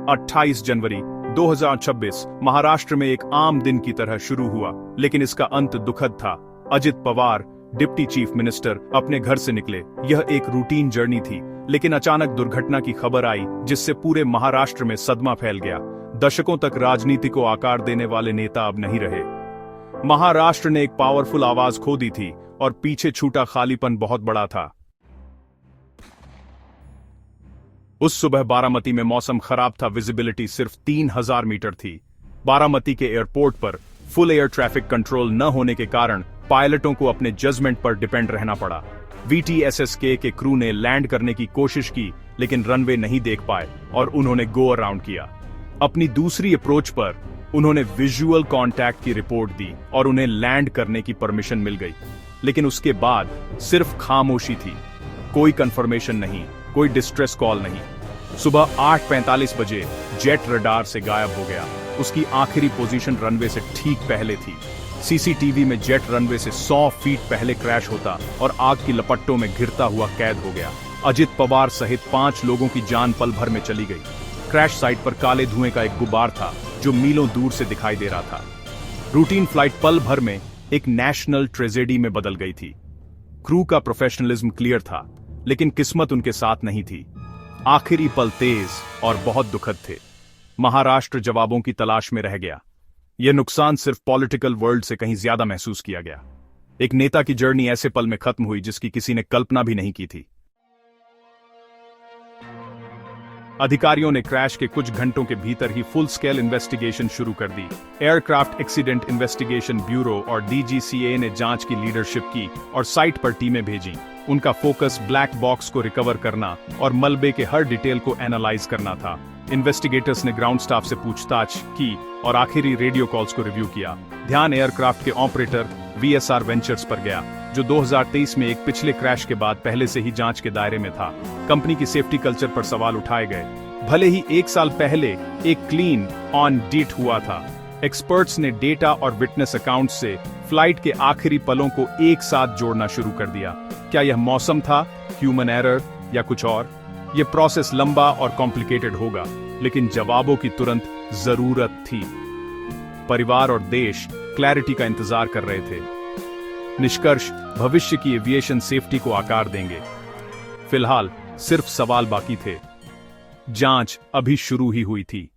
28 जनवरी 2026 महाराष्ट्र में एक आम दिन की तरह शुरू हुआ, लेकिन इसका अंत दुखद था। Ajit Pawar, deputy chief minister, अपने घर से निकले। यह एक रूटीन जर्नी थी, लेकिन अचानक दुर्घटना की खबर आई, जिससे पूरे महाराष्ट्र में सदमा फैल गया। दशकों तक राजनीति को आकार देने वाले नेता अब नहीं रहे। महाराष्ट्र ने एक पावरफुल आवाज खो दी थी और पीछे छूटा खालीपन बहुत बड़ा था। उस सुबह बारामती में मौसम खराब था, विजिबिलिटी सिर्फ 3000 मीटर थी। बारामती के एयरपोर्ट पर फुल एयर ट्रैफिक कंट्रोल न होने के कारण पायलटों को अपने जजमेंट पर डिपेंड रहना पड़ा। VTSSK के क्रू ने लैंड करने की कोशिश की, लेकिन रनवे नहीं देख पाए और उन्होंने गो अराउंड किया। अपनी दूसरी अप्रोच पर उन्होंने विजुअल कांटेक्ट की रिपोर्ट दी और उन्हें लैंड करने की परमिशन मिल गई, लेकिन उसके बाद सिर्फ खामोशी थी। कोई कंफर्मेशन नहीं, कोई डिस्ट्रेस कॉल नहीं। सुबह 8:45 बजे जेट रडार से गायब हो गया। उसकी आखिरी पोजीशन रनवे से ठीक पहले थी। CCTV में जेट रनवे से 100 फीट पहले क्रैश होता और आग की लपट्टों में घिरता हुआ कैद हो गया। अजित पवार सहित 5 लोगों की जान पल भर में चली गई। क्रैश साइट पर काले धुएं का एक गुब्बार था जो मीलों दूर से दिखाई दे रहा था। रूटीन फ्लाइट पल भर में एक नेशनल ट्रेजेडी में बदल गई थी। क्रू का प्रोफेशनलिज्म क्लियर था, लेकिन किस्मत उनके साथ नहीं थी। आखिरी पल तेज और बहुत दुखद थे। महाराष्ट्र जवाबों की तलाश में रह गया। यह नुकसान सिर्फ पॉलिटिकल वर्ल्ड से कहीं ज्यादा महसूस किया गया। एक नेता की जर्नी ऐसे पल में खत्म हुई जिसकी किसी ने कल्पना भी नहीं की थी। अधिकारियों ने क्रैश के कुछ घंटों के भीतर ही फुल स्केल इन्वेस्टिगेशन शुरू कर दी। एयरक्राफ्ट एक्सीडेंट इन्वेस्टिगेशन ब्यूरो और DGCA ने जांच की लीडरशिप की और साइट पर टीमें भेजीं। उनका फोकस ब्लैक बॉक्स को रिकवर करना और मलबे के हर डिटेल को एनालाइज करना था। इन्वेस्टिगेटर्स ने ग्राउंड स्टाफ से पूछताछ की और आखिरी रेडियो कॉल्स को रिव्यू किया। ध्यान एयरक्राफ्ट के ऑपरेटर VSR वेंचर्स पर गया, जो 2023 में एक पिछले क्रैश के बाद पहले से ही जांच के दायरे में था। कंपनी की सेफ्टी कल्चर पर सवाल उठाए गए। भले ही 1 साल पहले एक क्लीन ऑन डिट हुआ था, एक्सपर्ट्स ने डेटा और विटनेस अकाउंट से फ्लाइट के आखिरी पलों को एक साथ जोड़ना शुरू कर दिया। क्या यह मौसम था, ह्यूमन एरर या कुछ और? यह प्रोसेस लंबा और कॉम्प्लिकेटेड होगा, लेकिन जवाबों की तुरंत जरूरत थी। परिवार और देश क्लैरिटी का इंतजार कर रहे थे। निष्कर्ष भविष्य की एविएशन सेफ्टी को आकार देंगे। फिलहाल सिर्फ सवाल बाकी थे। जांच अभी शुरू ही हुई थी।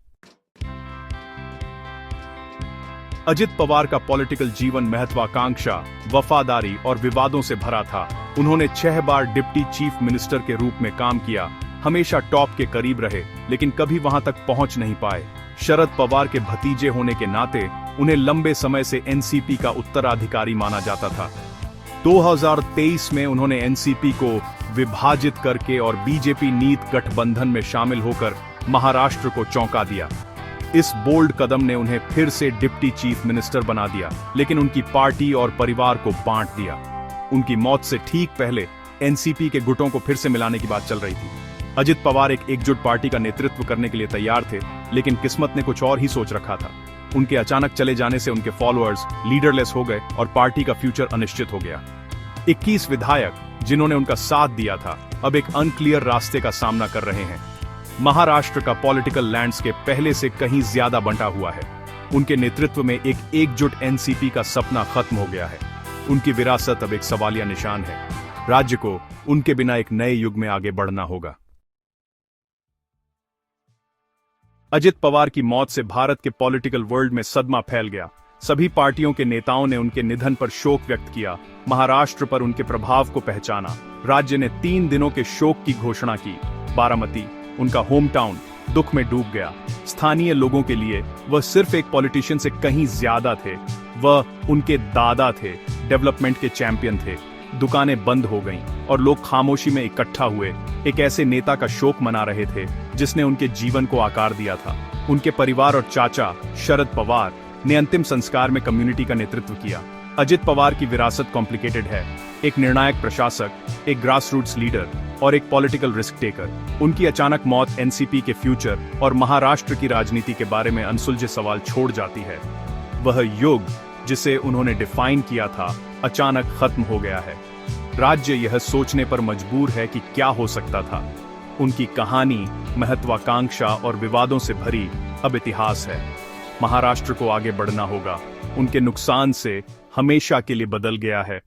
अजित पवार का पॉलिटिकल जीवन महत्वाकांक्षा, वफादारी और विवादों से भरा था। उन्होंने 6 बार डिप्टी चीफ मिनिस्टर के रूप में काम किया, हमेशा टॉप के करीब रहे, लेकिन कभी वहां तक पहुंच नहीं पाए। शरद पवार के भतीजे होने के नाते उन्हें लंबे समय से NCP का उत्तराधिकारी माना जाता था। 2023 में उन्होंने NCP को विभाजित करके और BJP नीत गठबंधन में शामिल होकर महाराष्ट्र को चौंका दिया। इस बोल्ड कदम ने उन्हें फिर से डिप्टी चीफ मिनिस्टर बना दिया, लेकिन उनकी पार्टी और परिवार को बांट दिया। उनकी मौत से ठीक पहले NCP के गुटों को फिर से मिलाने की बात चल रही थी। अजित पवार एक एकजुट पार्टी का नेतृत्व करने के लिए तैयार थे, लेकिन किस्मत ने कुछ और ही सोच रखा था। उनके अचानक चले जाने से उनके फॉलोअर्स लीडरलेस हो गए और पार्टी का फ्यूचर अनिश्चित हो गया। 21 विधायक जिन्होंने उनका साथ दिया था, अब एक अनक्लियर रास्ते का सामना कर रहे हैं। महाराष्ट्र का पॉलिटिकल लैंडस्केप पहले से कहीं ज्यादा बंटा हुआ है। उनके नेतृत्व में एक एकजुट NCP का सपना खत्म हो गया है। उनकी विरासत अब एक सवालिया निशान है। राज्य को उनके बिना एक नए युग में आगे बढ़ना होगा। अजित पवार की मौत से भारत के पॉलिटिकल वर्ल्ड में सदमा फैल गया। सभी पार्टियों के नेताओं ने उनके निधन पर शोक व्यक्त किया, महाराष्ट्र पर उनके प्रभाव को पहचाना। राज्य ने 3 दिनों के शोक की घोषणा की। बारामती, उनका होम टाउन, दुख में डूब गया। स्थानीय लोगों के लिए वह सिर्फ एक पॉलिटिशियन से कहीं ज्यादा थे। वह उनके दादा थे, डेवलपमेंट के चैंपियन थे। दुकानें बंद हो गईं और लोग खामोशी में इकट्ठा हुए, एक ऐसे नेता का शोक मना रहे थे जिसने उनके जीवन को आकार दिया था। उनके परिवार और चाचा शरद पवार ने अंतिम संस्कार में कम्युनिटी का नेतृत्व किया। अजित पवार की विरासत कॉम्प्लिकेटेड है। एक निर्णायक प्रशासक, एक ग्रासरूट्स लीडर और एक पॉलिटिकल रिस्क टेकर। उनकी अचानक मौत NCP के फ्यूचर और महाराष्ट्र की राजनीति के बारे में अनसुलझे सवाल छोड़ जाती है। वह युग जिसे उन्होंने डिफाइन किया था, अचानक खत्म हो गया है। राज्य यह सोचने पर मजबूर है कि क्या हो सकता था। उनकी कहानी महत्वाकांक्षा और विवादों से भरी अब इतिहास है। महाराष्ट्र को आगे बढ़ना होगा। उनके नुकसान से हमेशा के लिए बदल गया है।